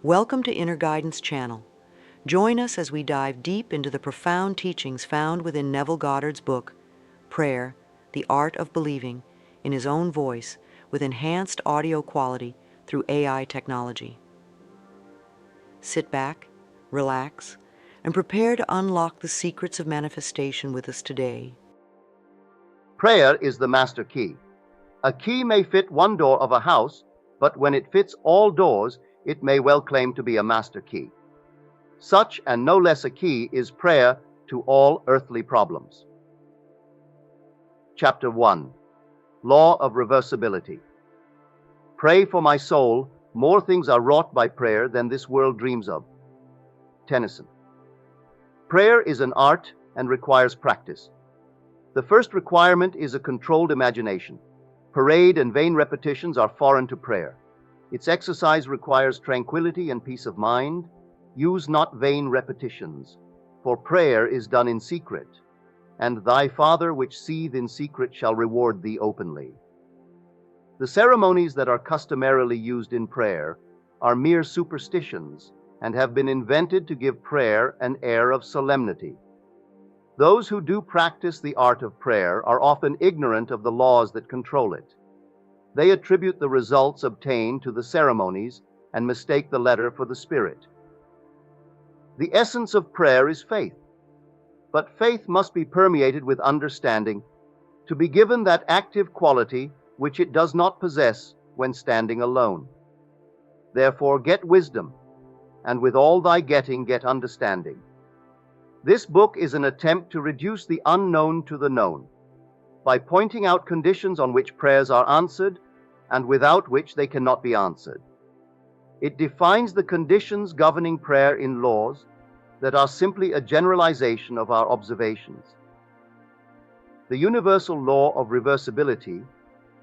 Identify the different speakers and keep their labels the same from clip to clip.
Speaker 1: Welcome to Inner Guidance Channel. Join us as we dive deep into the profound teachings found within Neville Goddard's book, Prayer, the Art of Believing, in his own voice with enhanced audio quality through AI technology. Sit back, relax, and prepare to unlock the secrets of manifestation with us today.
Speaker 2: Prayer is the master key. A key may fit one door of a house, but when it fits all doors, it may well claim to be a master key. Such and no less a key is prayer to all earthly problems. Chapter 1. Law of Reversibility. Pray for my soul, more things are wrought by prayer than this world dreams of. Tennyson. Prayer is an art and requires practice. The first requirement is a controlled imagination. Parade and vain repetitions are foreign to prayer. Its exercise requires tranquility and peace of mind. Use not vain repetitions, for prayer is done in secret, and thy Father which seeth in secret shall reward thee openly. The ceremonies that are customarily used in prayer are mere superstitions and have been invented to give prayer an air of solemnity. Those who do practice the art of prayer are often ignorant of the laws that control it. They attribute the results obtained to the ceremonies and mistake the letter for the spirit. The essence of prayer is faith, but faith must be permeated with understanding to be given that active quality which it does not possess when standing alone. Therefore get wisdom, and with all thy getting get understanding. This book is an attempt to reduce the unknown to the known, by pointing out conditions on which prayers are answered and without which they cannot be answered. It defines the conditions governing prayer in laws that are simply a generalization of our observations. The universal law of reversibility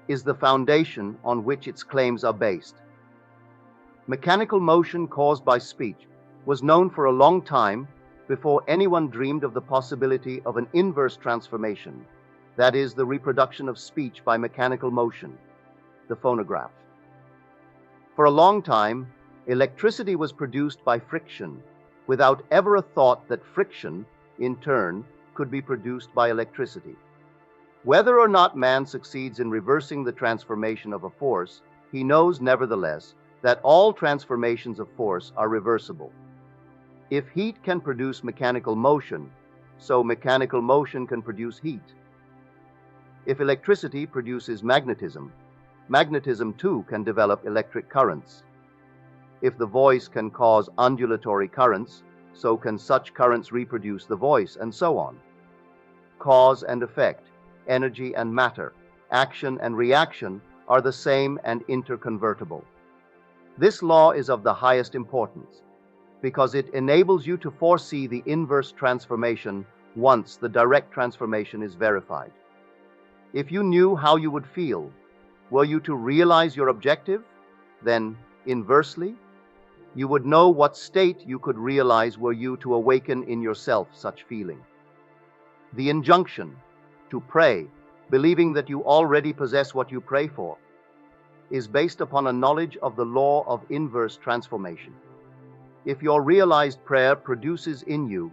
Speaker 2: is the foundation on which its claims are based. Mechanical motion caused by speech was known for a long time before anyone dreamed of the possibility of an inverse transformation, that is, the reproduction of speech by mechanical motion, the phonograph. For a long time, electricity was produced by friction, without ever a thought that friction, in turn, could be produced by electricity. Whether or not man succeeds in reversing the transformation of a force, he knows, nevertheless, that all transformations of force are reversible. If heat can produce mechanical motion, so mechanical motion can produce heat. If electricity produces magnetism, magnetism too can develop electric currents. If the voice can cause undulatory currents, so can such currents reproduce the voice, and so on. Cause and effect, energy and matter, action and reaction are the same and interconvertible. This law is of the highest importance, because it enables you to foresee the inverse transformation once the direct transformation is verified. If you knew how you would feel, were you to realize your objective, then, inversely, you would know what state you could realize were you to awaken in yourself such feeling. The injunction to pray, believing that you already possess what you pray for, is based upon a knowledge of the law of inverse transformation. If your realized prayer produces in you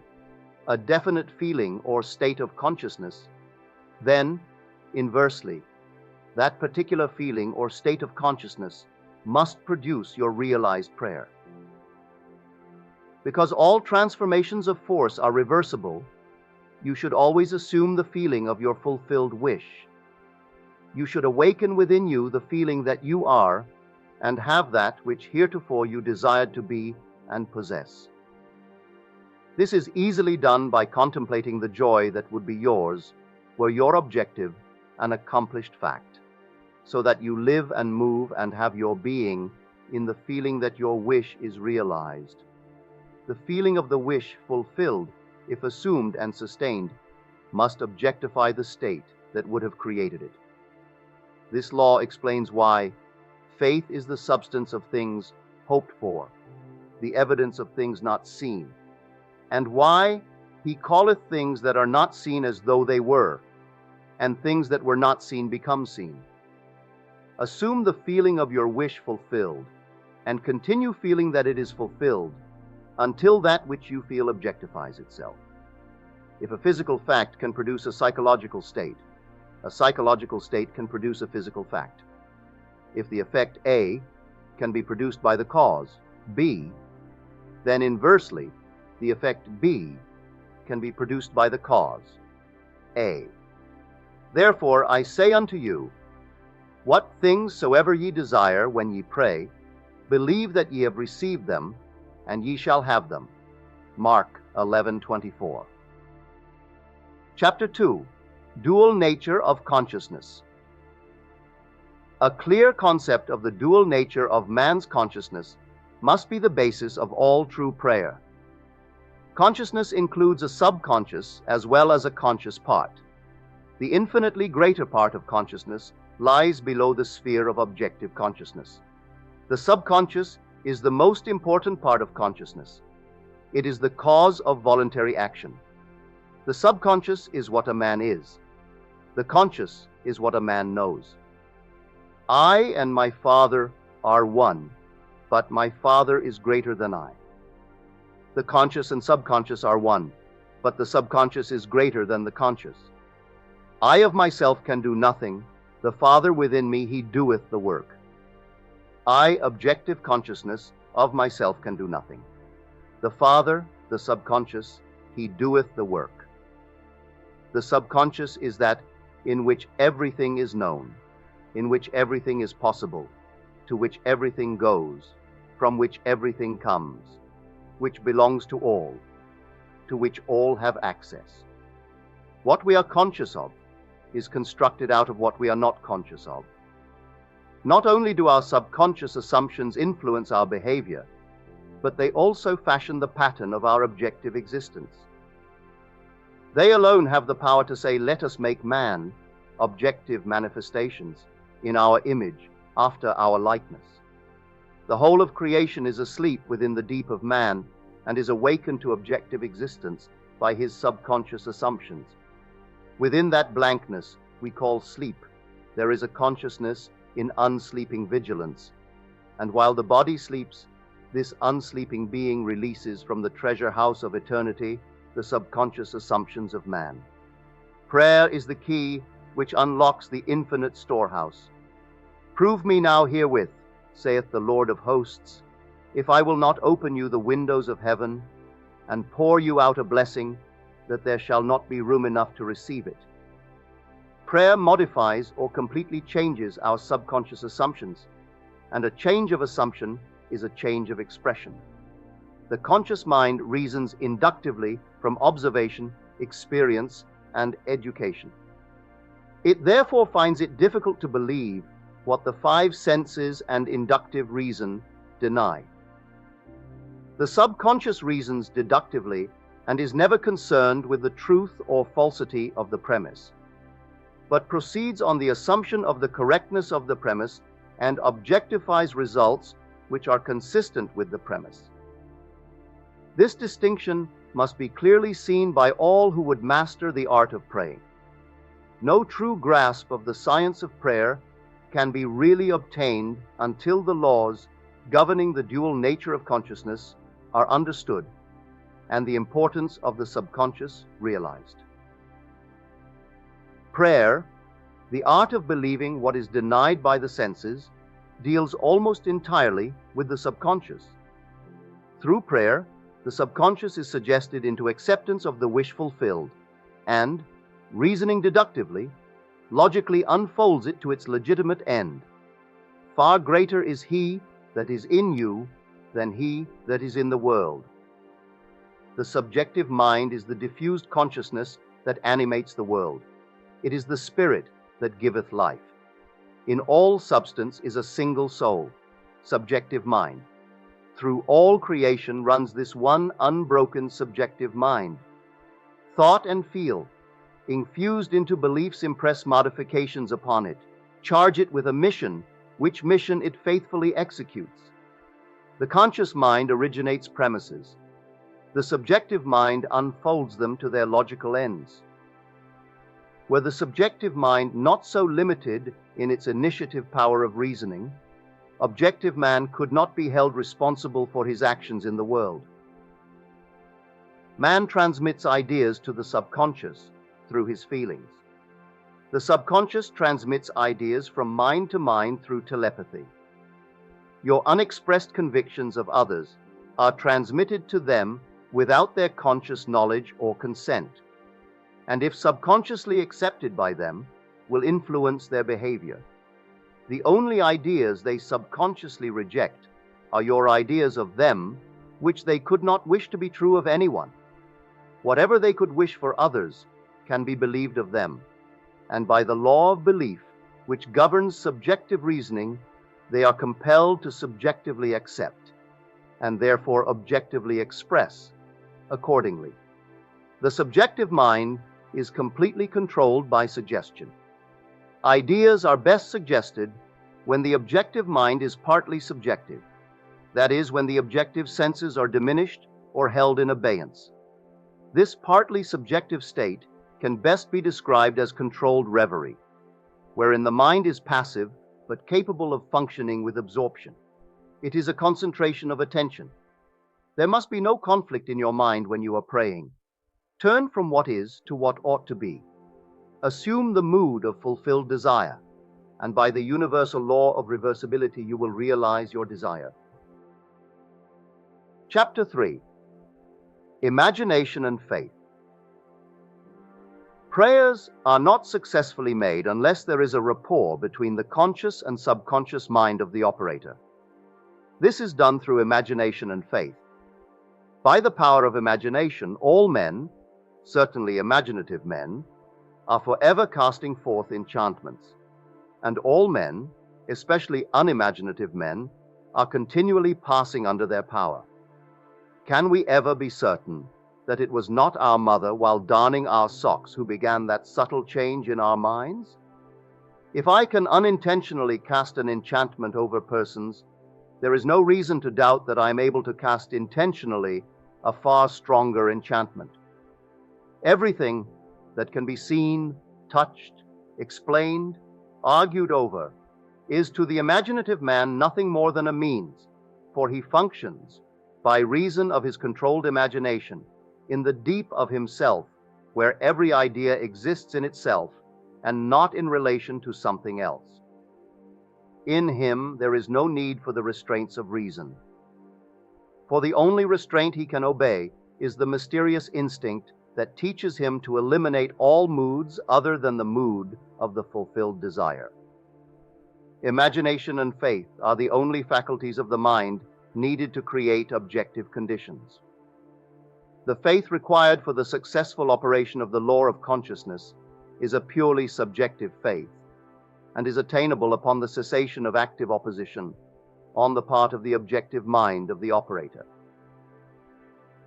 Speaker 2: a definite feeling or state of consciousness, then, inversely, that particular feeling or state of consciousness must produce your realized prayer. Because all transformations of force are reversible, you should always assume the feeling of your fulfilled wish. You should awaken within you the feeling that you are and have that which heretofore you desired to be and possess. This is easily done by contemplating the joy that would be yours were your objective an accomplished fact, so that you live and move and have your being in the feeling that your wish is realized. The feeling of the wish fulfilled, if assumed and sustained, must objectify the state that would have created it. This law explains why faith is the substance of things hoped for, the evidence of things not seen, and why he calleth things that are not seen as though they were, and things that were not seen become seen. Assume the feeling of your wish fulfilled, and continue feeling that it is fulfilled until that which you feel objectifies itself. If a physical fact can produce a psychological state can produce a physical fact. If the effect A can be produced by the cause, B, then inversely, the effect B can be produced by the cause, A. Therefore I say unto you, what things soever ye desire when ye pray, believe that ye have received them, and ye shall have them. Mark 11:24. Chapter 2. Dual Nature of Consciousness. A clear concept of the dual nature of man's consciousness must be the basis of all true prayer. Consciousness includes a subconscious as well as a conscious part. The infinitely greater part of consciousness lies below the sphere of objective consciousness. The subconscious is the most important part of consciousness. It is the cause of voluntary action. The subconscious is what a man is. The conscious is what a man knows. I and my Father are one, but my Father is greater than I. The conscious and subconscious are one, but the subconscious is greater than the conscious. I of myself can do nothing. The Father within me, he doeth the work. I, objective consciousness, of myself can do nothing. The Father, the subconscious, he doeth the work. The subconscious is that in which everything is known, in which everything is possible, to which everything goes, from which everything comes, which belongs to all, to which all have access. What we are conscious of is constructed out of what we are not conscious of. Not only do our subconscious assumptions influence our behavior, but they also fashion the pattern of our objective existence. They alone have the power to say, let us make man, objective manifestations, in our image, after our likeness. The whole of creation is asleep within the deep of man and is awakened to objective existence by his subconscious assumptions. Within that blankness we call sleep, there is a consciousness in unsleeping vigilance, and while the body sleeps, this unsleeping being releases from the treasure house of eternity the subconscious assumptions of man. Prayer is the key which unlocks the infinite storehouse. Prove me now herewith, saith the Lord of hosts, if I will not open you the windows of heaven and pour you out a blessing, that there shall not be room enough to receive it. Prayer modifies or completely changes our subconscious assumptions, and a change of assumption is a change of expression. The conscious mind reasons inductively from observation, experience, and education. It therefore finds it difficult to believe what the five senses and inductive reason deny. The subconscious reasons deductively and is never concerned with the truth or falsity of the premise, but proceeds on the assumption of the correctness of the premise and objectifies results which are consistent with the premise. This distinction must be clearly seen by all who would master the art of praying. No true grasp of the science of prayer can be really obtained until the laws governing the dual nature of consciousness are understood and the importance of the subconscious realized. Prayer, the art of believing what is denied by the senses, deals almost entirely with the subconscious. Through prayer, the subconscious is suggested into acceptance of the wish fulfilled, and, reasoning deductively, logically unfolds it to its legitimate end. Far greater is he that is in you than he that is in the world. The subjective mind is the diffused consciousness that animates the world. It is the spirit that giveth life. In all substance is a single soul, subjective mind. Through all creation runs this one unbroken subjective mind. Thought and feel, infused into beliefs, impress modifications upon it, charge it with a mission, which mission it faithfully executes. The conscious mind originates premises. The subjective mind unfolds them to their logical ends. Were the subjective mind not so limited in its initiative power of reasoning, objective man could not be held responsible for his actions in the world. Man transmits ideas to the subconscious through his feelings. The subconscious transmits ideas from mind to mind through telepathy. Your unexpressed convictions of others are transmitted to them without their conscious knowledge or consent, and if subconsciously accepted by them, will influence their behavior. The only ideas they subconsciously reject are your ideas of them, which they could not wish to be true of anyone. Whatever they could wish for others can be believed of them, and by the law of belief, which governs subjective reasoning, they are compelled to subjectively accept, and therefore objectively express accordingly. The subjective mind is completely controlled by suggestion. Ideas are best suggested when the objective mind is partly subjective, that is, when the objective senses are diminished or held in abeyance. This partly subjective state can best be described as controlled reverie, wherein the mind is passive but capable of functioning with absorption. It is a concentration of attention. There must be no conflict in your mind when you are praying. Turn from what is to what ought to be. Assume the mood of fulfilled desire, and by the universal law of reversibility, you will realize your desire. Chapter 3. Imagination and Faith. Prayers are not successfully made unless there is a rapport between the conscious and subconscious mind of the operator. This is done through imagination and faith. By the power of imagination, all men, certainly imaginative men, are forever casting forth enchantments, and all men, especially unimaginative men, are continually passing under their power. Can we ever be certain that it was not our mother while darning our socks who began that subtle change in our minds? If I can unintentionally cast an enchantment over persons, there is no reason to doubt that I am able to cast intentionally a far stronger enchantment. Everything that can be seen, touched, explained, argued over, is to the imaginative man nothing more than a means, for he functions by reason of his controlled imagination in the deep of himself, where every idea exists in itself and not in relation to something else. In him there is no need for the restraints of reason, for the only restraint he can obey is the mysterious instinct that teaches him to eliminate all moods other than the mood of the fulfilled desire. Imagination and faith are the only faculties of the mind needed to create objective conditions. The faith required for the successful operation of the law of consciousness is a purely subjective faith, and is attainable upon the cessation of active opposition on the part of the objective mind of the operator.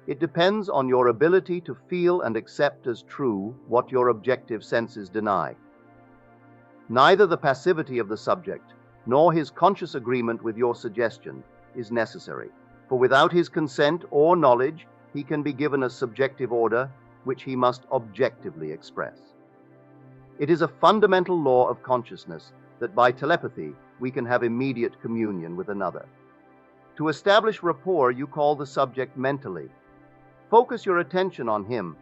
Speaker 2: It depends on your ability to feel and accept as true what your objective senses deny. Neither the passivity of the subject nor his conscious agreement with your suggestion is necessary, for without his consent or knowledge, he can be given a subjective order which he must objectively express. It is a fundamental law of consciousness that by telepathy we can have immediate communion with another. To establish rapport, you call the subject mentally. Focus your attention on him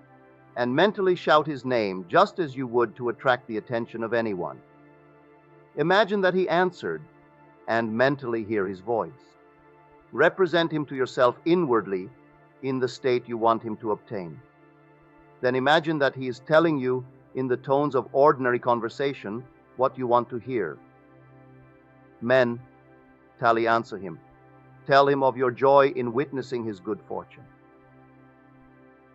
Speaker 2: and mentally shout his name just as you would to attract the attention of anyone. Imagine that he answered and mentally hear his voice. Represent him to yourself inwardly in the state you want him to obtain. Then imagine that he is telling you in the tones of ordinary conversation what you want to hear. Men, Tally, answer him. Tell him of your joy in witnessing his good fortune.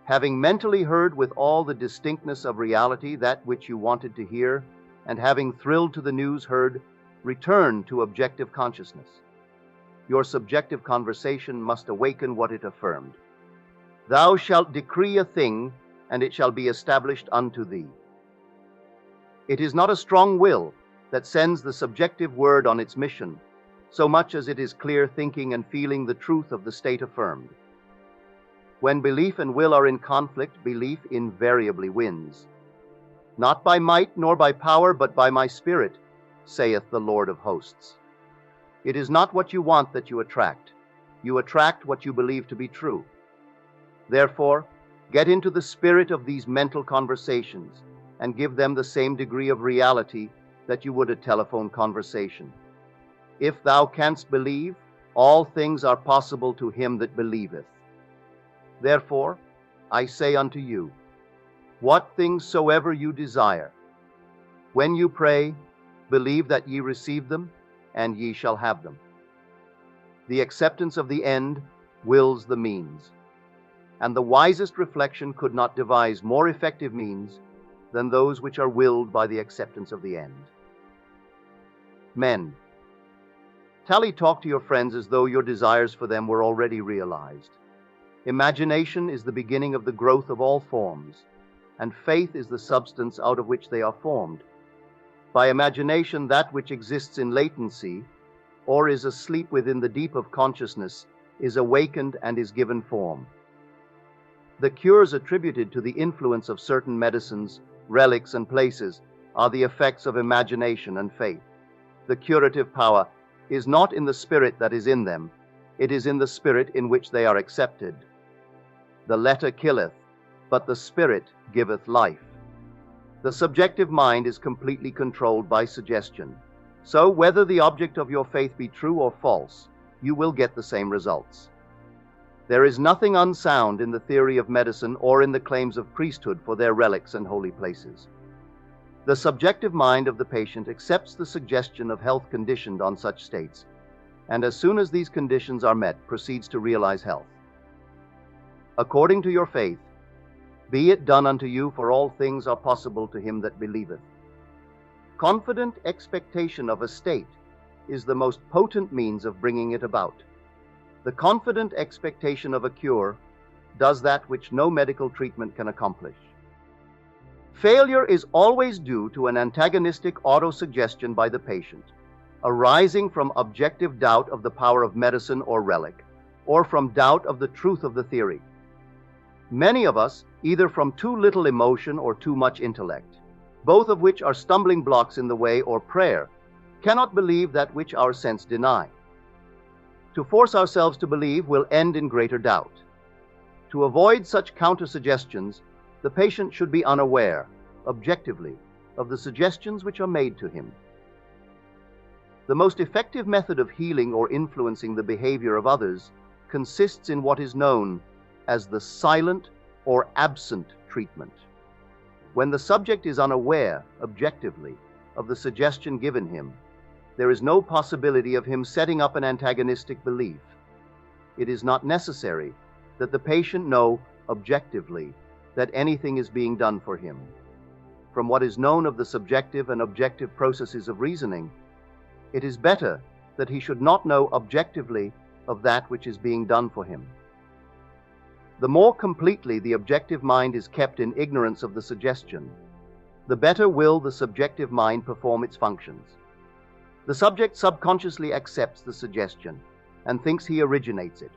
Speaker 2: Having mentally heard with all the distinctness of reality that which you wanted to hear, and having thrilled to the news heard, return to objective consciousness. Your subjective conversation must awaken what it affirmed. Thou shalt decree a thing, and it shall be established unto thee. It is not a strong will that sends the subjective word on its mission, so much as it is clear thinking and feeling the truth of the state affirmed. When belief and will are in conflict, belief invariably wins. Not by might nor by power, but by my spirit, saith the Lord of hosts. It is not what you want that you attract. You attract what you believe to be true. Therefore, get into the spirit of these mental conversations and give them the same degree of reality that you would a telephone conversation. If thou canst believe, all things are possible to him that believeth. Therefore, I say unto you, what things soever you desire, when you pray, believe that ye receive them, and ye shall have them. The acceptance of the end wills the means, and the wisest reflection could not devise more effective means than those which are willed by the acceptance of the end. Men, talk to your friends as though your desires for them were already realized. Imagination is the beginning of the growth of all forms, and faith is the substance out of which they are formed. By imagination, that which exists in latency, or is asleep within the deep of consciousness, is awakened and is given form. The cures attributed to the influence of certain medicines, relics, and places are the effects of imagination and faith. The curative power is not in the spirit that is in them, it is in the spirit in which they are accepted. The letter killeth, but the spirit giveth life. The subjective mind is completely controlled by suggestion. So, whether the object of your faith be true or false, you will get the same results. There is nothing unsound in the theory of medicine or in the claims of priesthood for their relics and holy places. The subjective mind of the patient accepts the suggestion of health conditioned on such states, and as soon as these conditions are met, proceeds to realize health. According to your faith, be it done unto you, for all things are possible to him that believeth. Confident expectation of a state is the most potent means of bringing it about. The confident expectation of a cure does that which no medical treatment can accomplish. Failure is always due to an antagonistic autosuggestion by the patient, arising from objective doubt of the power of medicine or relic, or from doubt of the truth of the theory. Many of us, either from too little emotion or too much intellect, both of which are stumbling blocks in the way, or prayer, cannot believe that which our sense deny. To force ourselves to believe will end in greater doubt. To avoid such counter-suggestions, the patient should be unaware, objectively, of the suggestions which are made to him. The most effective method of healing or influencing the behavior of others consists in what is known as the silent or absent treatment. When the subject is unaware, objectively, of the suggestion given him, there is no possibility of him setting up an antagonistic belief. It is not necessary that the patient know objectively that anything is being done for him. From what is known of the subjective and objective processes of reasoning, it is better that he should not know objectively of that which is being done for him. The more completely the objective mind is kept in ignorance of the suggestion, the better will the subjective mind perform its functions. The subject subconsciously accepts the suggestion and thinks he originates it,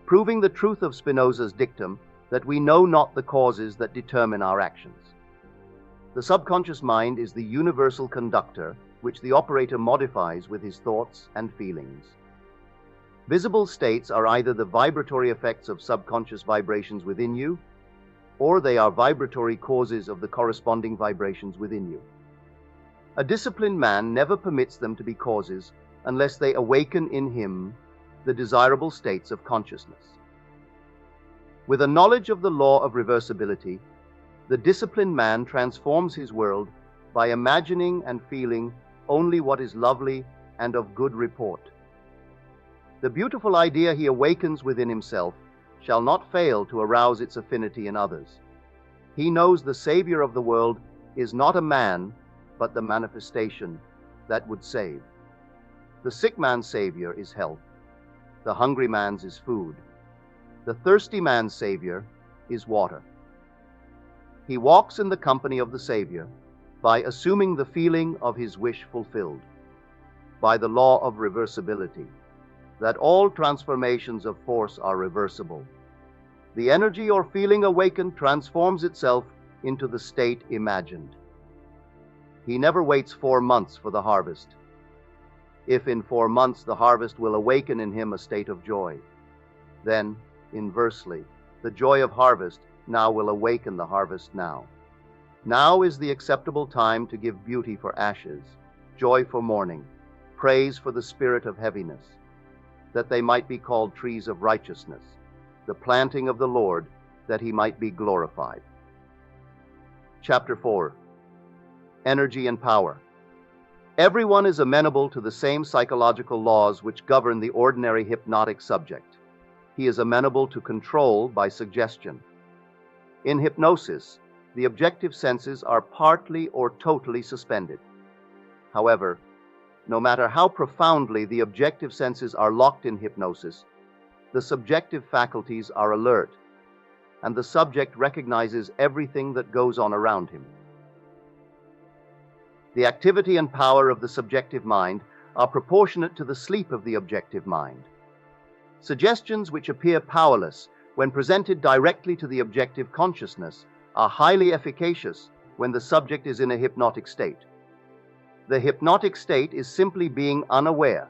Speaker 2: proving the truth of Spinoza's dictum that we know not the causes that determine our actions. The subconscious mind is the universal conductor which the operator modifies with his thoughts and feelings. Visible states are either the vibratory effects of subconscious vibrations within you, or they are vibratory causes of the corresponding vibrations within you. A disciplined man never permits them to be causes unless they awaken in him the desirable states of consciousness. With a knowledge of the law of reversibility, the disciplined man transforms his world by imagining and feeling only what is lovely and of good report. The beautiful idea he awakens within himself shall not fail to arouse its affinity in others. He knows the Savior of the world is not a man, but the manifestation that would save. The sick man's Savior is health. The hungry man's is food. The thirsty man's Savior is water. He walks in the company of the Savior by assuming the feeling of his wish fulfilled, by the law of reversibility, that all transformations of force are reversible. The energy or feeling awakened transforms itself into the state imagined. He never waits 4 months for the harvest. if in 4 months the harvest will awaken in him a state of joy. Then, inversely, the joy of harvest now will awaken the harvest now. Now is the acceptable time to give beauty for ashes, joy for mourning, praise for the spirit of heaviness, that they might be called trees of righteousness, the planting of the Lord, that he might be glorified. Chapter 4. Energy and Power. Everyone is amenable to the same psychological laws which govern the ordinary hypnotic subject. He is amenable to control by suggestion. In hypnosis, the objective senses are partly or totally suspended. However, no matter how profoundly the objective senses are locked in hypnosis, the subjective faculties are alert, and the subject recognizes everything that goes on around him. The activity and power of the subjective mind are proportionate to the sleep of the objective mind. Suggestions which appear powerless when presented directly to the objective consciousness are highly efficacious when the subject is in a hypnotic state. The hypnotic state is simply being unaware,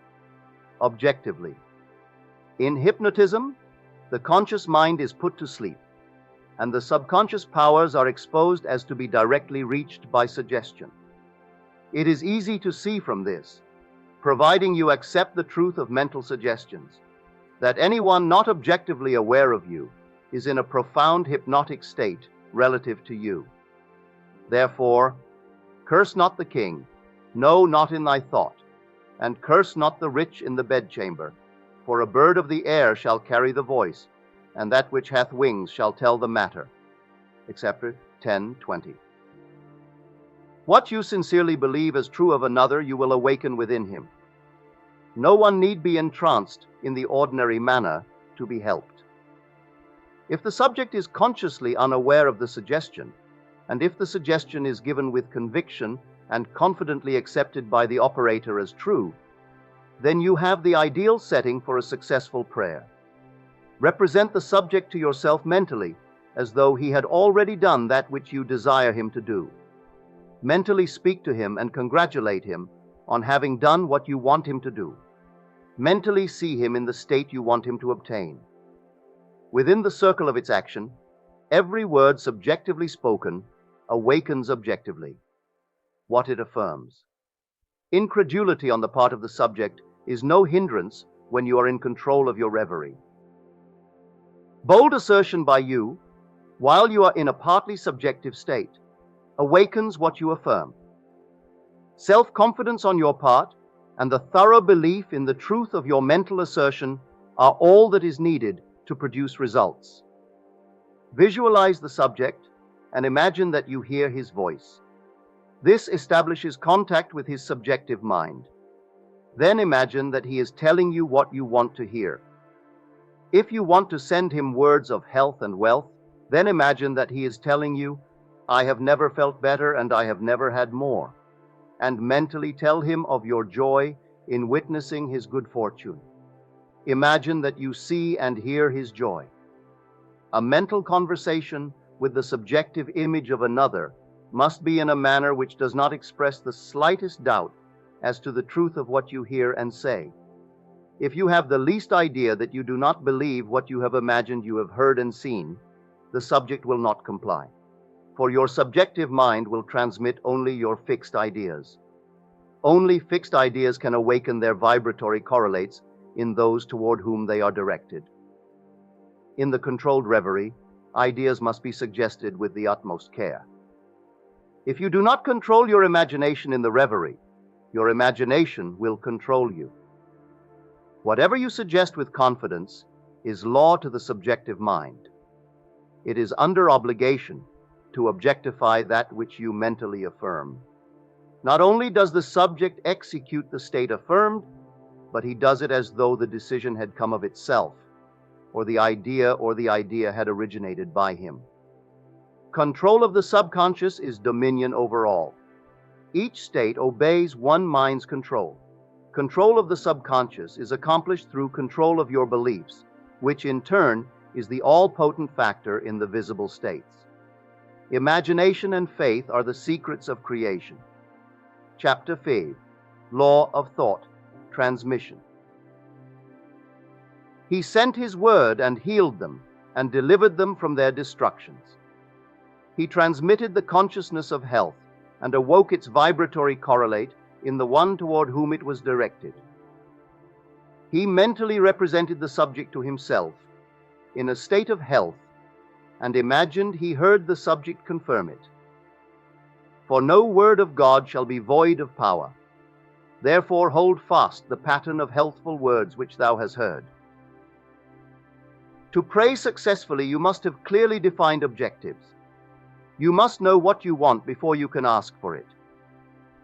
Speaker 2: objectively. In hypnotism, the conscious mind is put to sleep, and the subconscious powers are exposed as to be directly reached by suggestion. It is easy to see from this, providing you accept the truth of mental suggestions, that anyone not objectively aware of you is in a profound hypnotic state relative to you. Therefore, curse not the king, no, not in thy thought, and curse not the rich in the bedchamber, for a bird of the air shall carry the voice, and that which hath wings shall tell the matter. Etc. 10:20. What you sincerely believe as true of another, you will awaken within him. No one need be entranced in the ordinary manner to be helped. If the subject is consciously unaware of the suggestion, and if the suggestion is given with conviction and confidently accepted by the operator as true, then you have the ideal setting for a successful prayer. Represent the subject to yourself mentally as though he had already done that which you desire him to do. Mentally speak to him and congratulate him on having done what you want him to do. Mentally see him in the state you want him to obtain. Within the circle of its action, every word subjectively spoken awakens objectively what it affirms. Incredulity on the part of the subject is no hindrance when you are in control of your reverie. Bold assertion by you, while you are in a partly subjective state, awakens what you affirm. Self-confidence on your part and the thorough belief in the truth of your mental assertion are all that is needed to produce results. Visualize the subject and imagine that you hear his voice. This establishes contact with his subjective mind. Then imagine that he is telling you what you want to hear. If you want to send him words of health and wealth, then imagine that he is telling you, "I have never felt better and I have never had more," and mentally tell him of your joy in witnessing his good fortune. Imagine that you see and hear his joy. A mental conversation with the subjective image of another must be in a manner which does not express the slightest doubt as to the truth of what you hear and say. If you have the least idea that you do not believe what you have imagined you have heard and seen, the subject will not comply, for your subjective mind will transmit only your fixed ideas. Only fixed ideas can awaken their vibratory correlates in those toward whom they are directed. In the controlled reverie, ideas must be suggested with the utmost care. If you do not control your imagination in the reverie, your imagination will control you. Whatever you suggest with confidence is law to the subjective mind. It is under obligation to objectify that which you mentally affirm. Not only does the subject execute the state affirmed, but he does it as though the decision had come of itself, or the idea had originated by him. Control of the subconscious is dominion over all. Each state obeys one mind's control. Control of the subconscious is accomplished through control of your beliefs, which in turn is the all-potent factor in the visible states. Imagination and faith are the secrets of creation. Chapter 5. Law of Thought, transmission. He sent his word and healed them and delivered them from their destructions. He transmitted the consciousness of health and awoke its vibratory correlate in the one toward whom it was directed. He mentally represented the subject to himself in a state of health and imagined he heard the subject confirm it. For no word of God shall be void of power. Therefore hold fast the pattern of healthful words which thou hast heard. To pray successfully, you must have clearly defined objectives. You must know what you want before you can ask for it.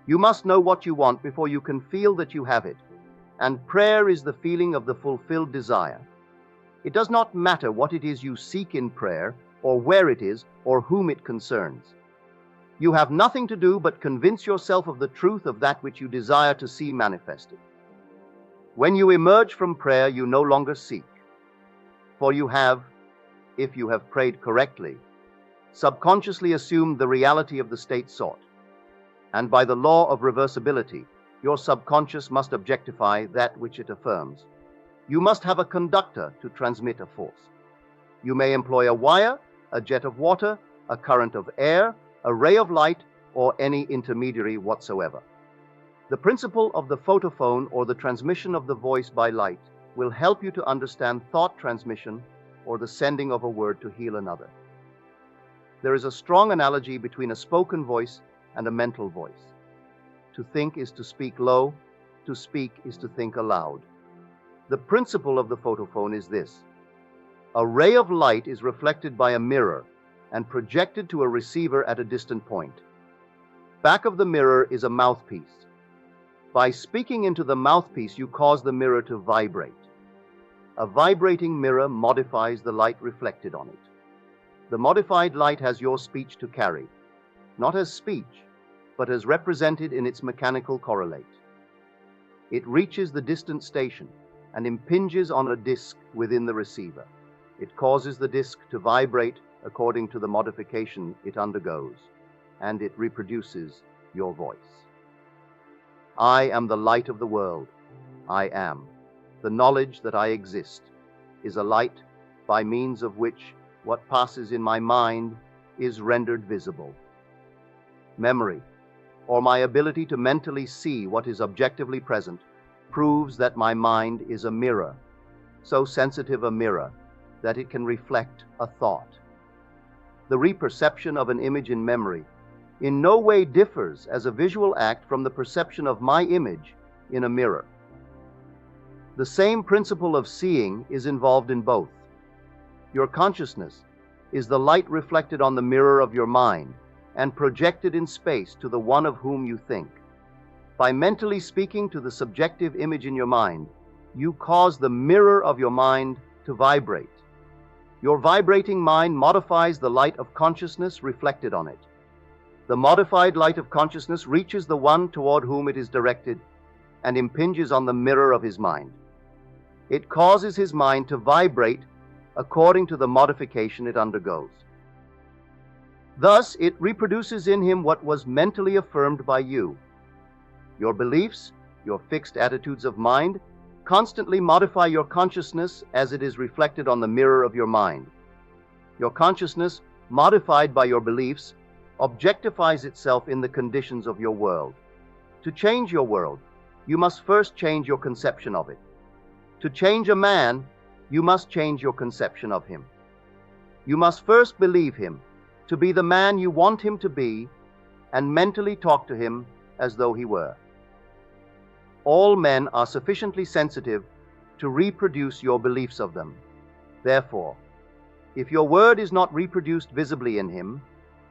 Speaker 2: You must know what you want before you can feel that you have it. And prayer is the feeling of the fulfilled desire. It does not matter what it is you seek in prayer, or where it is, or whom it concerns. You have nothing to do but convince yourself of the truth of that which you desire to see manifested. When you emerge from prayer, you no longer seek. For you have, if you have prayed correctly, subconsciously assumed the reality of the state sought. And by the law of reversibility, your subconscious must objectify that which it affirms. You must have a conductor to transmit a force. You may employ a wire, a jet of water, a current of air, a ray of light, or any intermediary whatsoever. The principle of the photophone, or the transmission of the voice by light, will help you to understand thought transmission or the sending of a word to heal another. There is a strong analogy between a spoken voice and a mental voice. To think is to speak low, to speak is to think aloud. The principle of the photophone is this: a ray of light is reflected by a mirror and projected to a receiver at a distant point. Back of the mirror is a mouthpiece. By speaking into the mouthpiece, you cause the mirror to vibrate. A vibrating mirror modifies the light reflected on it. The modified light has your speech to carry, not as speech, but as represented in its mechanical correlate. It reaches the distant station and impinges on a disc within the receiver. It causes the disc to vibrate according to the modification it undergoes, and it reproduces your voice. I am the light of the world. I am. The knowledge that I exist is a light by means of which what passes in my mind is rendered visible. Memory, or my ability to mentally see what is objectively present, proves that my mind is a mirror, so sensitive a mirror that it can reflect a thought. The reperception of an image in memory in no way differs as a visual act from the perception of my image in a mirror. The same principle of seeing is involved in both. Your consciousness is the light reflected on the mirror of your mind and projected in space to the one of whom you think. By mentally speaking to the subjective image in your mind, you cause the mirror of your mind to vibrate. Your vibrating mind modifies the light of consciousness reflected on it. The modified light of consciousness reaches the one toward whom it is directed and impinges on the mirror of his mind. It causes his mind to vibrate according to the modification it undergoes. Thus, it reproduces in him what was mentally affirmed by you. Your beliefs, your fixed attitudes of mind, constantly modify your consciousness as it is reflected on the mirror of your mind. Your consciousness, modified by your beliefs, objectifies itself in the conditions of your world. To change your world, you must first change your conception of it. To change a man, you must change your conception of him. You must first believe him to be the man you want him to be, and mentally talk to him as though he were. All men are sufficiently sensitive to reproduce your beliefs of them. Therefore, if your word is not reproduced visibly in him,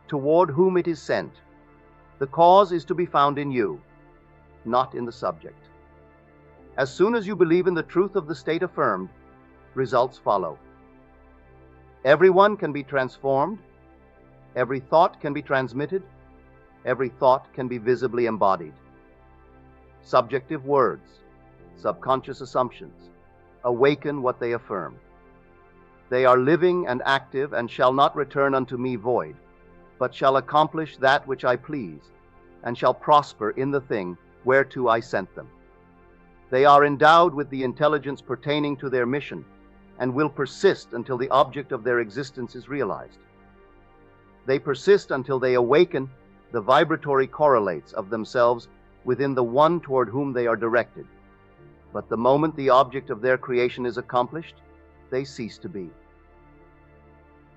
Speaker 2: toward whom it is sent, the cause is to be found in you, not in the subject. As soon as you believe in the truth of the state affirmed, results follow. Everyone can be transformed, every thought can be transmitted, every thought can be visibly embodied. Subjective words, subconscious assumptions, awaken what they affirm. They are living and active, and shall not return unto me void, but shall accomplish that which I please, and shall prosper in the thing whereto I sent them. They are endowed with the intelligence pertaining to their mission and will persist until the object of their existence is realized. They persist until they awaken the vibratory correlates of themselves within the one toward whom they are directed. But the moment the object of their creation is accomplished, they cease to be.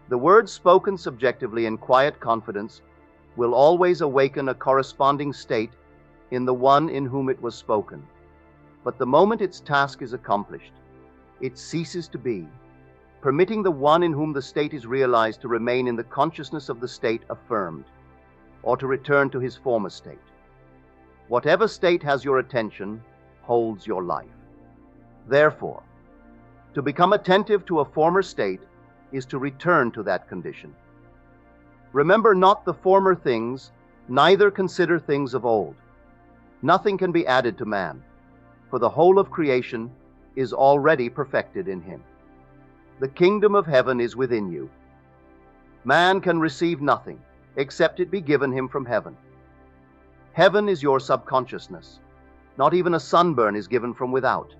Speaker 2: The words spoken subjectively in quiet confidence will always awaken a corresponding state in the one in whom it was spoken. But the moment its task is accomplished, it ceases to be, permitting the one in whom the state is realized to remain in the consciousness of the state affirmed, or to return to his former state. Whatever state has your attention holds your life. Therefore, to become attentive to a former state is to return to that condition. Remember not the former things, neither consider things of old. Nothing can be added to man, for the whole of creation is already perfected in him. The kingdom of heaven is within you. Man can receive nothing except it be given him from heaven. Heaven is your subconsciousness. Not even a sunburn is given from without.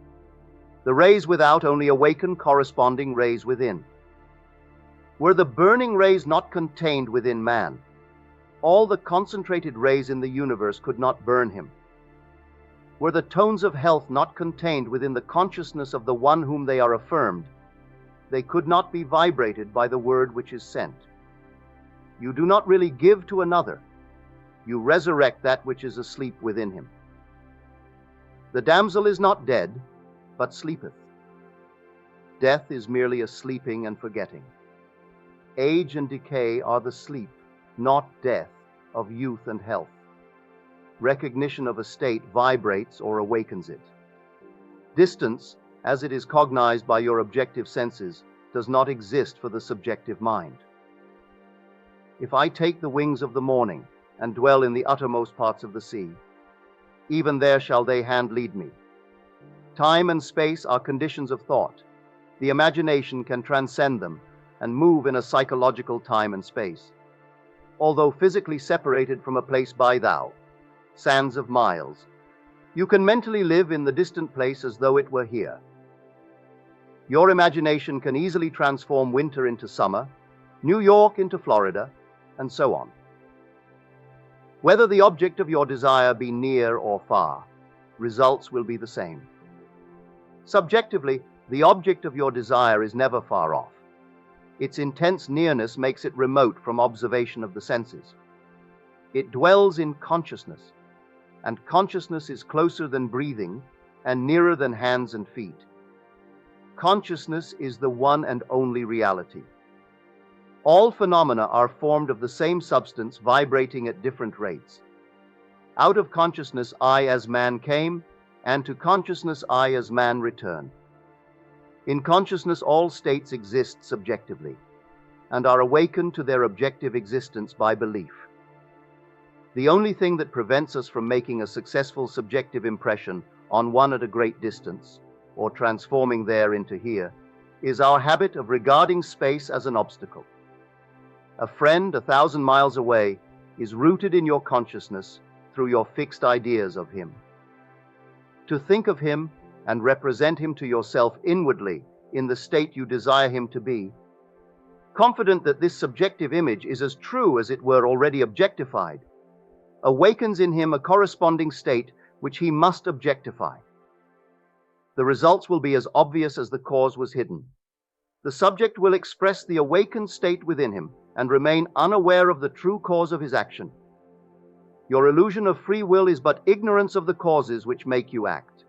Speaker 2: The rays without only awaken corresponding rays within. Were the burning rays not contained within man, all the concentrated rays in the universe could not burn him. Were the tones of health not contained within the consciousness of the one whom they are affirmed, they could not be vibrated by the word which is sent. You do not really give to another. You resurrect that which is asleep within him. The damsel is not dead, but sleepeth. Death is merely a sleeping and forgetting. Age and decay are the sleep, not death, of youth and health. Recognition of a state vibrates or awakens it. Distance, as it is cognized by your objective senses, does not exist for the subjective mind. If I take the wings of the morning and dwell in the uttermost parts of the sea, even there shall they hand lead me. Time and space are conditions of thought. The imagination can transcend them and move in a psychological time and space. Although physically separated from a place by thou, sands of miles, you can mentally live in the distant place as though it were here. Your imagination can easily transform winter into summer, New York into Florida, and so on. Whether the object of your desire be near or far, results will be the same. Subjectively, the object of your desire is never far off. Its intense nearness makes it remote from observation of the senses. It dwells in consciousness, and consciousness is closer than breathing and nearer than hands and feet. Consciousness is the one and only reality. All phenomena are formed of the same substance vibrating at different rates. Out of consciousness I as man came, and to consciousness I as man return. In consciousness all states exist subjectively, and are awakened to their objective existence by belief. The only thing that prevents us from making a successful subjective impression on one at a great distance, or transforming there into here, is our habit of regarding space as an obstacle. A friend 1,000 miles away is rooted in your consciousness through your fixed ideas of him. To think of him and represent him to yourself inwardly in the state you desire him to be, confident that this subjective image is as true as it were already objectified, awakens in him a corresponding state which he must objectify. The results will be as obvious as the cause was hidden. The subject will express the awakened state within him and remain unaware of the true cause of his action. Your illusion of free will is but ignorance of the causes which make you act.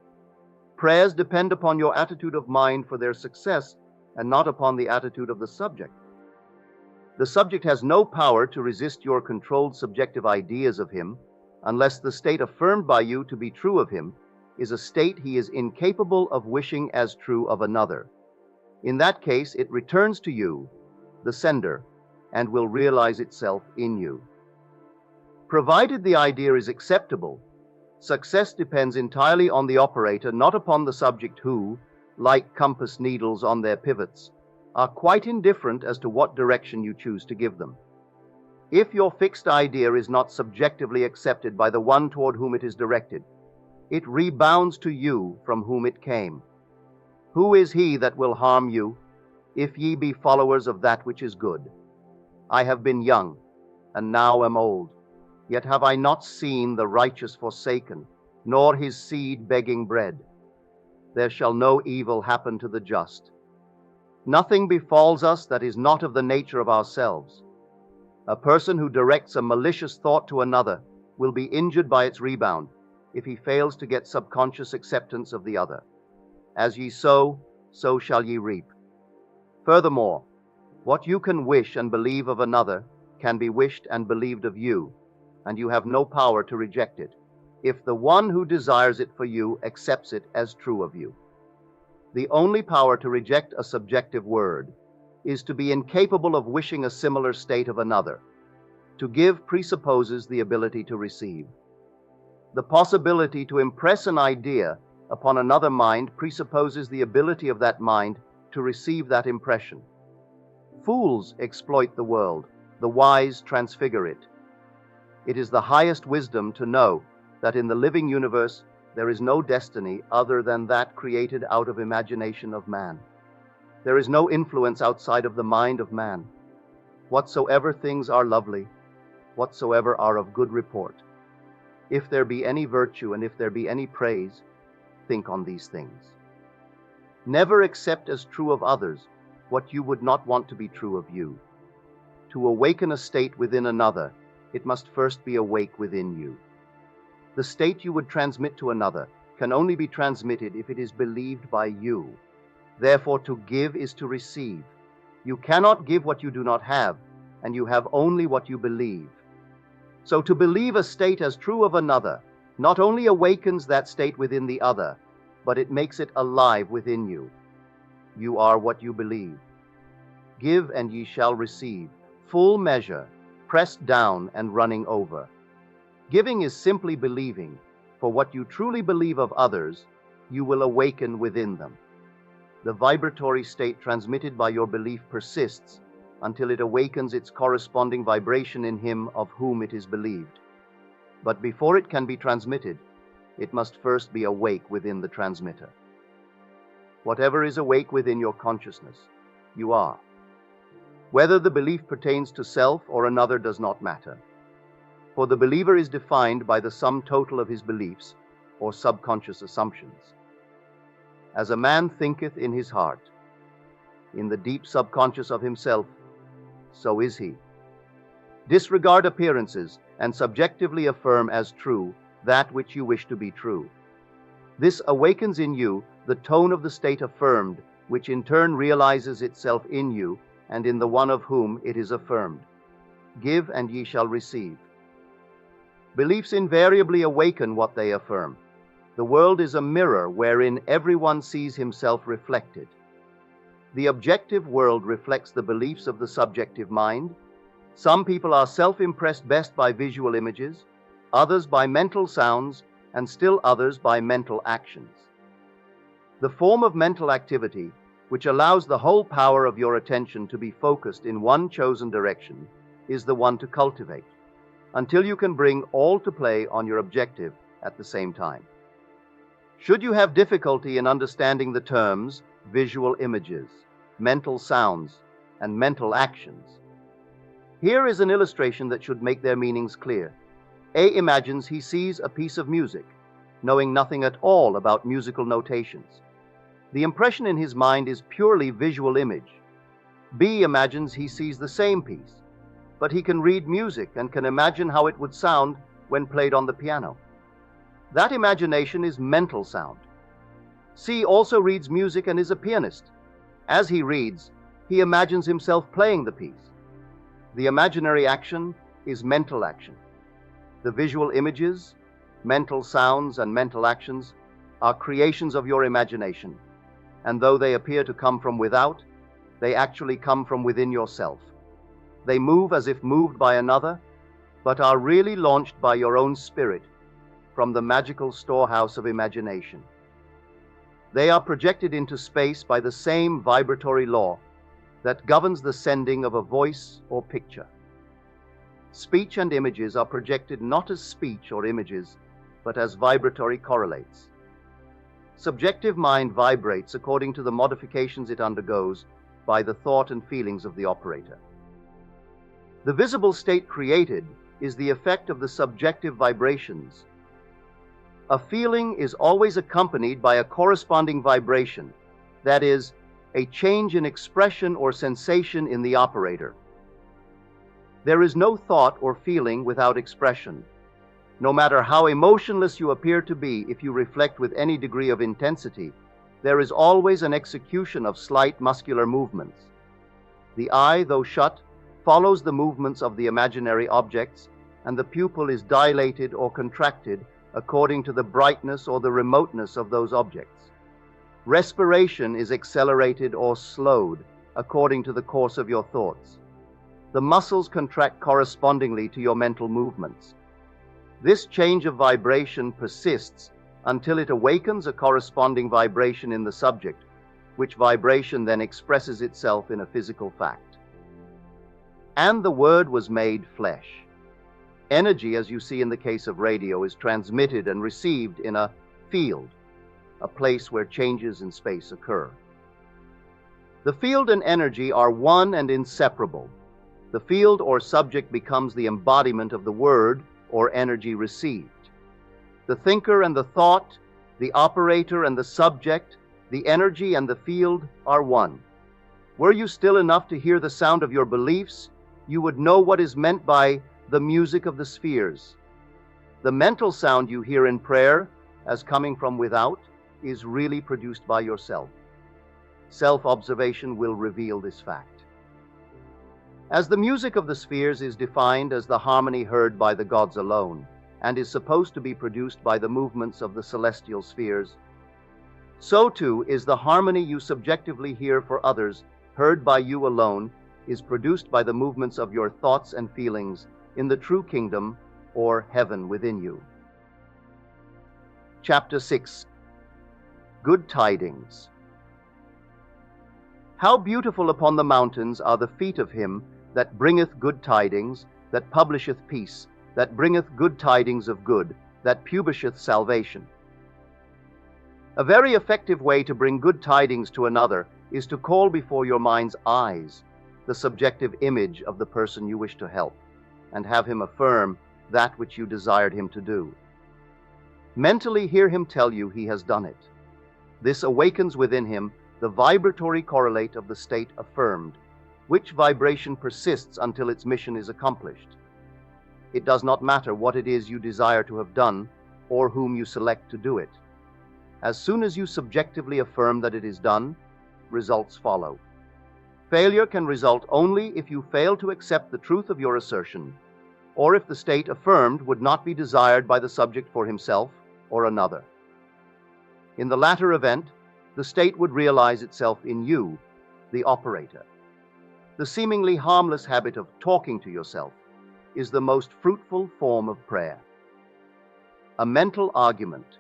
Speaker 2: Prayers depend upon your attitude of mind for their success and not upon the attitude of the subject. The subject has no power to resist your controlled subjective ideas of him unless the state affirmed by you to be true of him is a state he is incapable of wishing as true of another. In that case, it returns to you, the sender, and will realize itself in you. Provided the idea is acceptable, success depends entirely on the operator, not upon the subject who, like compass needles on their pivots, are quite indifferent as to what direction you choose to give them. If your fixed idea is not subjectively accepted by the one toward whom it is directed, it rebounds to you from whom it came. Who is he that will harm you, if ye be followers of that which is good? I have been young, and now am old, yet have I not seen the righteous forsaken, nor his seed begging bread. There shall no evil happen to the just. Nothing befalls us that is not of the nature of ourselves. A person who directs a malicious thought to another will be injured by its rebound if he fails to get subconscious acceptance of the other. As ye sow, so shall ye reap. Furthermore, what you can wish and believe of another can be wished and believed of you, and you have no power to reject it, if the one who desires it for you accepts it as true of you. The only power to reject a subjective word is to be incapable of wishing a similar state of another. To give presupposes the ability to receive. The possibility to impress an idea upon another mind presupposes the ability of that mind to receive that impression. Fools exploit the world, the wise transfigure it. It is the highest wisdom to know that in the living universe there is no destiny other than that created out of imagination of man. There is no influence outside of the mind of man. Whatsoever things are lovely, whatsoever are of good report, if there be any virtue and if there be any praise, think on these things. Never accept as true of others what you would not want to be true of you. To awaken a state within another, it must first be awake within you. The state you would transmit to another can only be transmitted if it is believed by you. Therefore, to give is to receive. You cannot give what you do not have, and you have only what you believe. So to believe a state as true of another not only awakens that state within the other, but it makes it alive within you. You are what you believe. Give, and ye shall receive, full measure, pressed down and running over. Giving is simply believing, for what you truly believe of others, you will awaken within them. The vibratory state transmitted by your belief persists until it awakens its corresponding vibration in him of whom it is believed. But before it can be transmitted, it must first be awake within the transmitter. Whatever is awake within your consciousness, you are. Whether the belief pertains to self or another does not matter, for the believer is defined by the sum total of his beliefs or subconscious assumptions. As a man thinketh in his heart, in the deep subconscious of himself, so is he. Disregard appearances and subjectively affirm as true that which you wish to be true. This awakens in you the tone of the state affirmed, which in turn realizes itself in you and in the one of whom it is affirmed. Give, and ye shall receive. Beliefs invariably awaken what they affirm. The world is a mirror wherein everyone sees himself reflected. The objective world reflects the beliefs of the subjective mind. Some people are self-impressed best by visual images, others by mental sounds, and still others by mental actions. The form of mental activity which allows the whole power of your attention to be focused in one chosen direction is the one to cultivate, until you can bring all to play on your objective at the same time. Should you have difficulty in understanding the terms visual images, mental sounds, and mental actions, here is an illustration that should make their meanings clear. A imagines he sees a piece of music, knowing nothing at all about musical notations. The impression in his mind is purely visual image. B imagines he sees the same piece, but he can read music and can imagine how it would sound when played on the piano. That imagination is mental sound. C also reads music and is a pianist. As he reads, he imagines himself playing the piece. The imaginary action is mental action. The visual images, mental sounds, and mental actions are creations of your imagination, and though they appear to come from without, they actually come from within yourself. They move as if moved by another, but are really launched by your own spirit from the magical storehouse of imagination. They are projected into space by the same vibratory law that governs the sending of a voice or picture. Speech and images are projected not as speech or images, but as vibratory correlates. Subjective mind vibrates according to the modifications it undergoes by the thought and feelings of the operator. The visible state created is the effect of the subjective vibrations. A feeling is always accompanied by a corresponding vibration, that is, a change in expression or sensation in the operator. There is no thought or feeling without expression. No matter how emotionless you appear to be, if you reflect with any degree of intensity, there is always an execution of slight muscular movements. The eye, though shut, follows the movements of the imaginary objects, and the pupil is dilated or contracted according to the brightness or the remoteness of those objects. Respiration is accelerated or slowed according to the course of your thoughts. The muscles contract correspondingly to your mental movements. This change of vibration persists until it awakens a corresponding vibration in the subject, which vibration then expresses itself in a physical fact. And the Word was made flesh. Energy, as you see in the case of radio, is transmitted and received in a field, a place where changes in space occur. The field and energy are one and inseparable. The field or subject becomes the embodiment of the word or energy received. The thinker and the thought, the operator and the subject, the energy and the field are one. Were you still enough to hear the sound of your beliefs, you would know what is meant by the music of the spheres. The mental sound you hear in prayer, as coming from without, is really produced by yourself. Self-observation will reveal this fact. As the music of the spheres is defined as the harmony heard by the gods alone, and is supposed to be produced by the movements of the celestial spheres, so too is the harmony you subjectively hear for others, heard by you alone, is produced by the movements of your thoughts and feelings in the true kingdom or heaven within you. Chapter 6. Good Tidings. How beautiful upon the mountains are the feet of him that bringeth good tidings, that publisheth peace, that bringeth good tidings of good, that publisheth salvation. A very effective way to bring good tidings to another is to call before your mind's eyes the subjective image of the person you wish to help, and have him affirm that which you desired him to do. Mentally hear him tell you he has done it. This awakens within him the vibratory correlate of the state affirmed, which vibration persists until its mission is accomplished. It does not matter what it is you desire to have done or whom you select to do it. As soon as you subjectively affirm that it is done, results follow. Failure can result only if you fail to accept the truth of your assertion, or if the state affirmed would not be desired by the subject for himself or another. In the latter event, the state would realize itself in you, the operator. The seemingly harmless habit of talking to yourself is the most fruitful form of prayer. A mental argument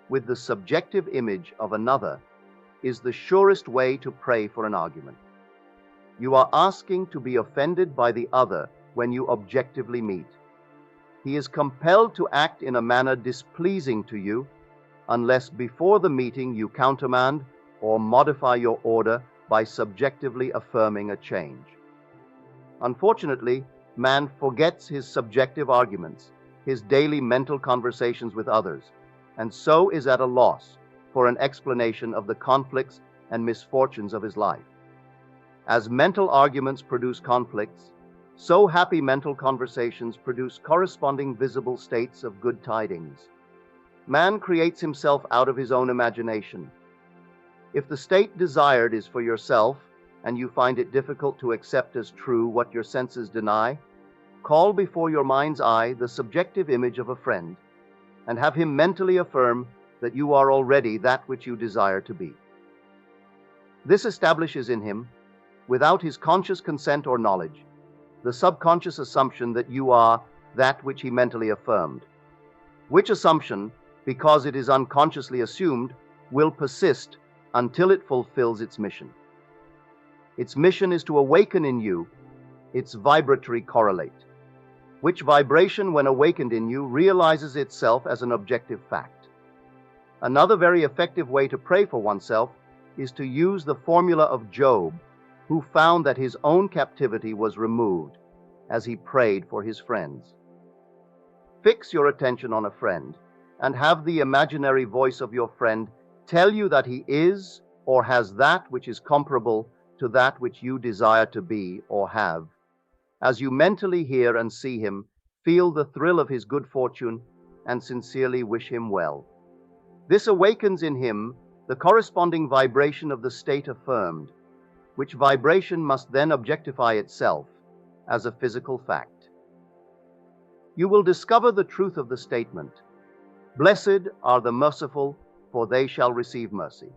Speaker 2: with the subjective image of another is the surest way to pray for an argument. You are asking to be offended by the other when you objectively meet. He is compelled to act in a manner displeasing to you unless before the meeting you countermand or modify your order by subjectively affirming a change. Unfortunately, man forgets his subjective arguments, his daily mental conversations with others, and so is at a loss for an explanation of the conflicts and misfortunes of his life. As mental arguments produce conflicts, so happy mental conversations produce corresponding visible states of good tidings. Man creates himself out of his own imagination. If the state desired is for yourself, and you find it difficult to accept as true what your senses deny, call before your mind's eye the subjective image of a friend, and have him mentally affirm that you are already that which you desire to be. This establishes in him, without his conscious consent or knowledge, the subconscious assumption that you are that which he mentally affirmed, which assumption, because it is unconsciously assumed, will persist until it fulfills its mission. Its mission is to awaken in you its vibratory correlate. which vibration, when awakened in you, realizes itself as an objective fact. Another very effective way to pray for oneself is to use the formula of Job, who found that his own captivity was removed as he prayed for his friends. Fix your attention on a friend and have the imaginary voice of your friend tell you that he is or has that which is comparable to that which you desire to be or have. As you mentally hear and see him, feel the thrill of his good fortune and sincerely wish him well. This awakens in him the corresponding vibration of the state affirmed, which vibration must then objectify itself as a physical fact. You will discover the truth of the statement, "Blessed are the merciful, for they shall receive mercy."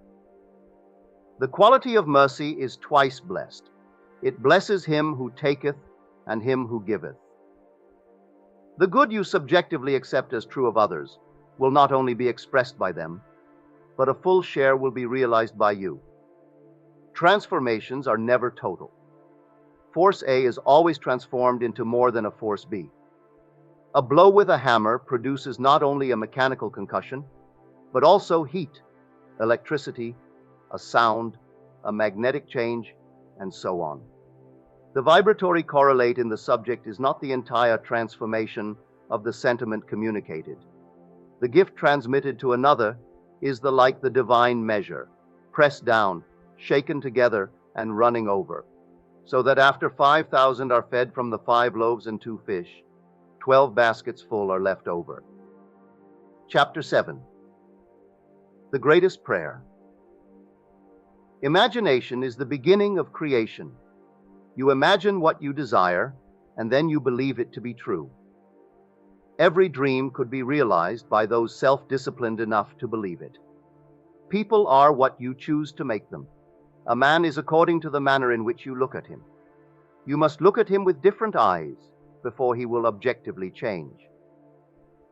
Speaker 2: The quality of mercy is twice blessed. It blesses him who taketh and him who giveth. The good you subjectively accept as true of others will not only be expressed by them, but a full share will be realized by you. Transformations are never total. Force A is always transformed into more than a force B. A blow with a hammer produces not only a mechanical concussion, but also heat, electricity, a sound, a magnetic change, and so on. The vibratory correlate in the subject is not the entire transformation of the sentiment communicated. The gift transmitted to another is like the divine measure, pressed down, shaken together, and running over, so that after 5,000 are fed from the 5 loaves and 2 fish, 12 baskets full are left over. Chapter 7. The Greatest Prayer. Imagination is the beginning of creation. You imagine what you desire, and then you believe it to be true. Every dream could be realized by those self-disciplined enough to believe it. People are what you choose to make them. A man is according to the manner in which you look at him. You must look at him with different eyes before he will objectively change.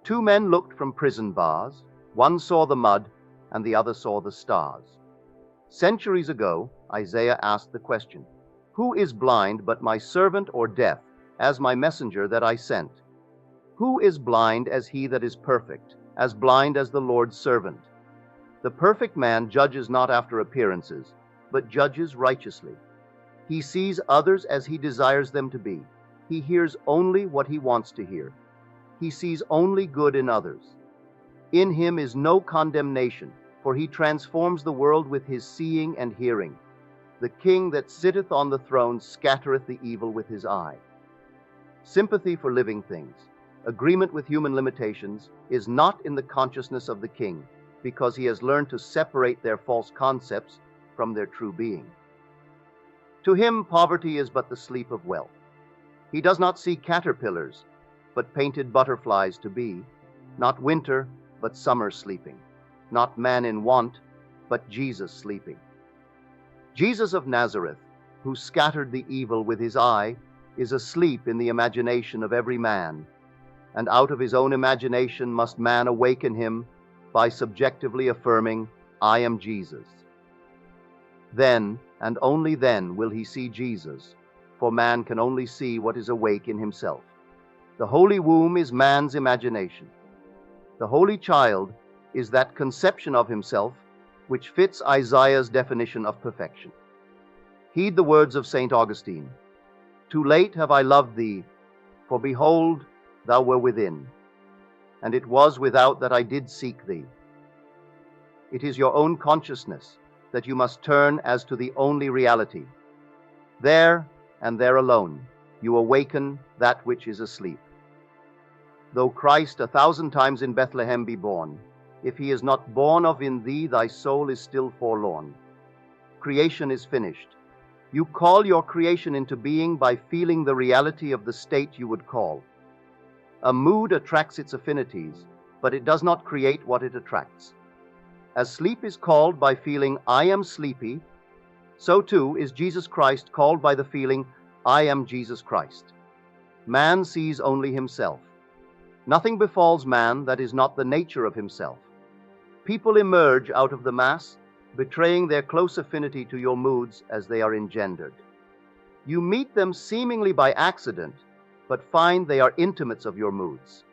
Speaker 2: 2 men looked from prison bars. One saw the mud, and the other saw the stars. Centuries ago, Isaiah asked the question, "Who is blind but my servant, or deaf as my messenger that I sent? Who is blind as he that is perfect, as blind as the Lord's servant?" The perfect man judges not after appearances, but judges righteously. He sees others as he desires them to be. He hears only what he wants to hear. He sees only good in others. In him is no condemnation, for he transforms the world with his seeing and hearing. The king that sitteth on the throne scattereth the evil with his eye. Sympathy for living things, agreement with human limitations, is not in the consciousness of the king, because he has learned to separate their false concepts from their true being. To him, poverty is but the sleep of wealth. He does not see caterpillars, but painted butterflies to be, not winter, but summer sleeping, not man in want, but Jesus sleeping. Jesus of Nazareth, who scattered the evil with his eye, is asleep in the imagination of every man, and out of his own imagination must man awaken him by subjectively affirming, "I am Jesus." Then, and only then, will he see Jesus, for man can only see what is awake in himself. The holy womb is man's imagination. The holy child is that conception of himself which fits Isaiah's definition of perfection. Heed the words of St. Augustine, "Too late have I loved thee, for behold, thou were within, and it was without that I did seek thee." It is your own consciousness that you must turn as to the only reality. There, and there alone, you awaken that which is asleep. Though Christ 1,000 times in Bethlehem be born, if he is not born of in thee, thy soul is still forlorn. Creation is finished. You call your creation into being by feeling the reality of the state you would call. A mood attracts its affinities, but it does not create what it attracts. As sleep is called by feeling, "I am sleepy," so too is Jesus Christ called by the feeling, "I am Jesus Christ." Man sees only himself. Nothing befalls man that is not the nature of himself. People emerge out of the mass, betraying their close affinity to your moods as they are engendered. You meet them seemingly by accident, but find they are intimates of your moods.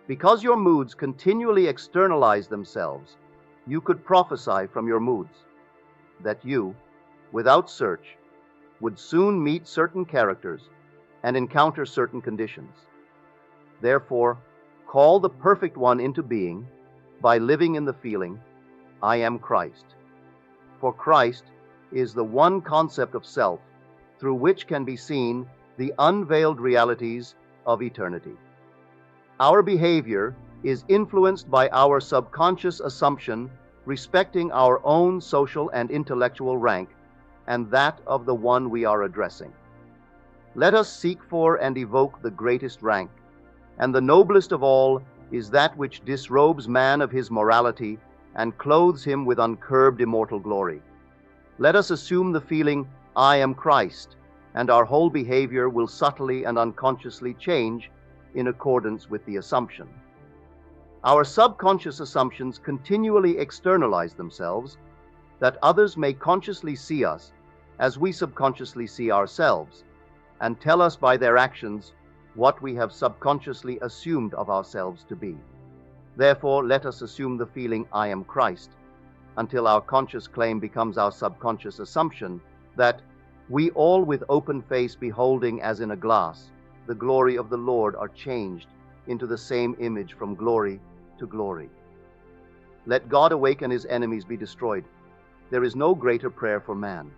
Speaker 2: Because your moods continually externalize themselves, you could prophesy from your moods that you, without search, would soon meet certain characters and encounter certain conditions. Therefore, call the perfect one into being by living in the feeling, I am Christ. For Christ is the one concept of self through which can be seen the unveiled realities of eternity. Our behavior is influenced by our subconscious assumption respecting our own social and intellectual rank and that of the one we are addressing. Let us seek for and evoke the greatest rank, and the noblest of all is that which disrobes man of his morality and clothes him with uncurbed immortal glory. Let us assume the feeling, I am Christ, and our whole behavior will subtly and unconsciously change in accordance with the assumption. Our subconscious assumptions continually externalize themselves, that others may consciously see us as we subconsciously see ourselves, and tell us by their actions what we have subconsciously assumed of ourselves to be. Therefore, let us assume the feeling, I am Christ, until our conscious claim becomes our subconscious assumption that we all with open face beholding as in a glass the glory of the Lord are changed into the same image from glory to glory. Let God awaken his enemies be destroyed. There is no greater prayer for man.